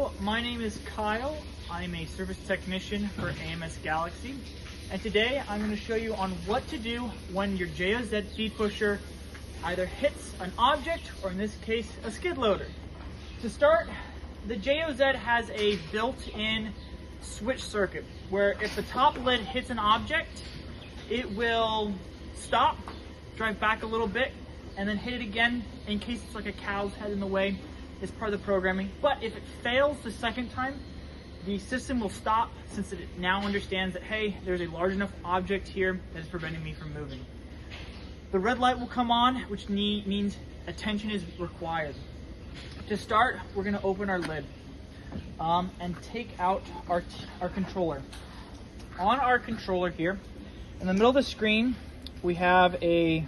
Hello, my name is Kyle. I'm a service technician for AMS Galaxy, and today I'm going to show you on what to do when your JOZ feed pusher either hits an object, or in this case, a skid loader. To start, the JOZ has a built-in switch circuit where if the top lid hits an object, it will stop, drive back a little bit, and then hit it again in case it's like a cow's head in the way. It's part of the programming. But if it fails the second time, the system will stop since it now understands that, hey, there's a large enough object here that is preventing me from moving. The red light will come on, which means attention is required. To start, we're going to open our lid and take out our controller. On our controller here, in the middle of the screen, we have an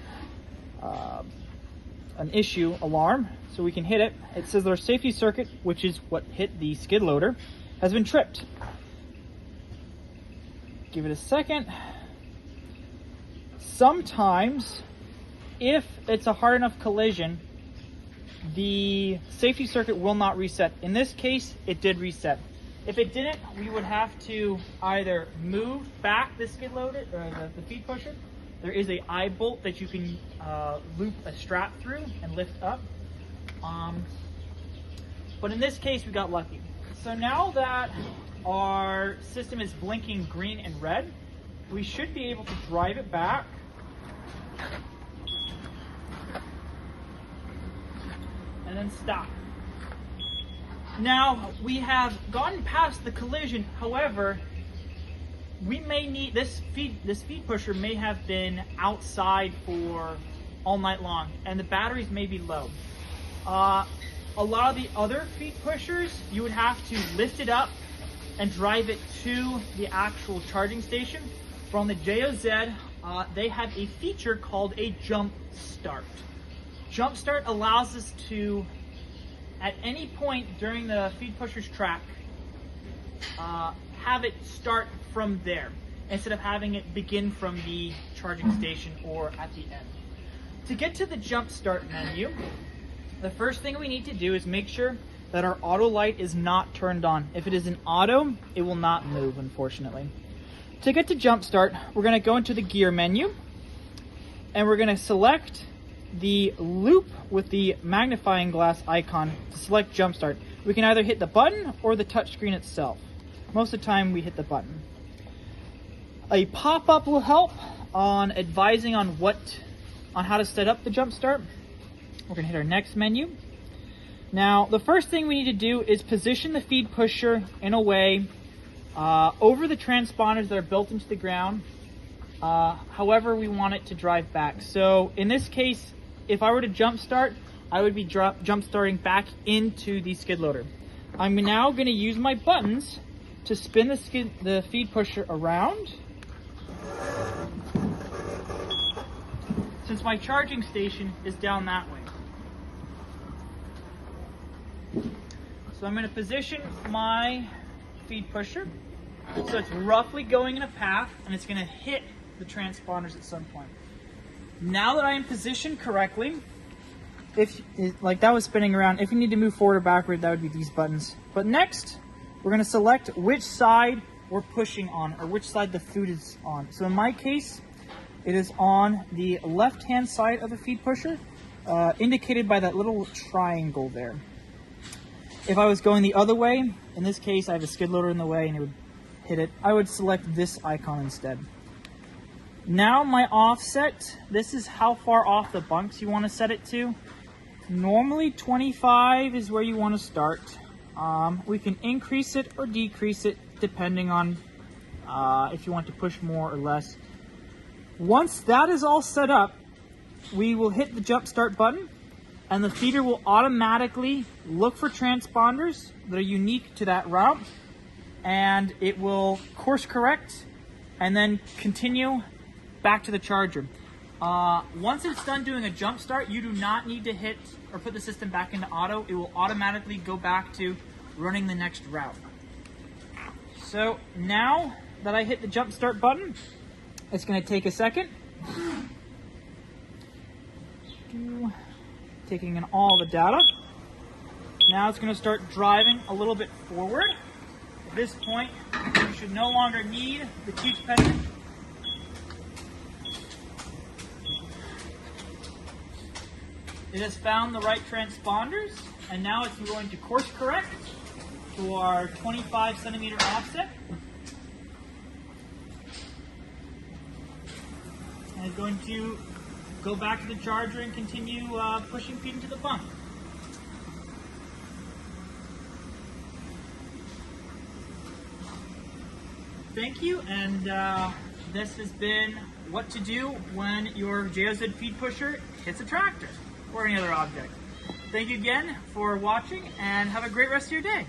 issue alarm, so we can hit it. It says our safety circuit, which is what hit the skid loader, has been tripped. Give it a second. Sometimes, if it's a hard enough collision, the safety circuit will not reset. In this case, it did reset. If it didn't, we would have to either move back the skid loader or the feed pusher. There is a eye bolt that you can loop a strap through and lift up. But in this case, we got lucky. So now that our system is blinking green and red, we should be able to drive it back. And then stop. Now, we have gotten past the collision. However, we may need this feed pusher may have been outside for all night long, and the batteries may be low. A lot of the other feed pushers, you would have to lift it up and drive it to the actual charging station. From the JOZ, they have a feature called a jump start. Jump start allows us to, at any point during the feed pusher's track, have it start from there instead of having it begin from the charging station or at the end. To get to the jump start menu, the first thing we need to do is make sure that our auto light is not turned on. If it is an auto, it will not move, unfortunately. To get to jump start, we're going to go into the gear menu and we're going to select the loop with the magnifying glass icon to select jump start. We can either hit the button or the touch screen itself. Most of the time we hit the button. A pop-up will help on advising on how to set up the jump start. We're going to hit our next menu. Now, the first thing we need to do is position the feed pusher in a way over the transponders that are built into the ground. However we want it to drive back. So in this case, if I were to jump start, I would be jump starting back into the skid loader. I'm now going to use my buttons to spin the feed pusher around. Since my charging station is down that way. So I'm going to position my feed pusher so it's roughly going in a path and it's going to hit the transponders at some point. Now that I am positioned correctly, like that was spinning around, if you need to move forward or backward, that would be these buttons. But next, we're going to select which side we're pushing on, or which side the food is on. So in my case, it is on the left-hand side of the feed pusher, indicated by that little triangle there. If I was going the other way, in this case, I have a skid loader in the way and it would hit it, I would select this icon instead. Now my offset, this is how far off the bunks you want to set it to. Normally 25 is where you want to start. We can increase it or decrease it depending on if you want to push more or less. Once that is all set up, we will hit the jump start button and the feeder will automatically look for transponders that are unique to that route, and it will course correct and then continue back to the charger. Once it's done doing a jump start, you do not need to hit or put the system back into auto. It will automatically go back to running the next route. So now that I hit the jump start button, it's going to take a second. Taking in all the data. Now it's going to start driving a little bit forward. At this point, you should no longer need the teach pendant. It has found the right transponders, and now it's going to course correct to our 25 centimeter offset. And it's going to go back to the charger and continue pushing feed into the pump. Thank you, and this has been what to do when your JOZ feed pusher hits a tractor or any other object. Thank you again for watching, and have a great rest of your day.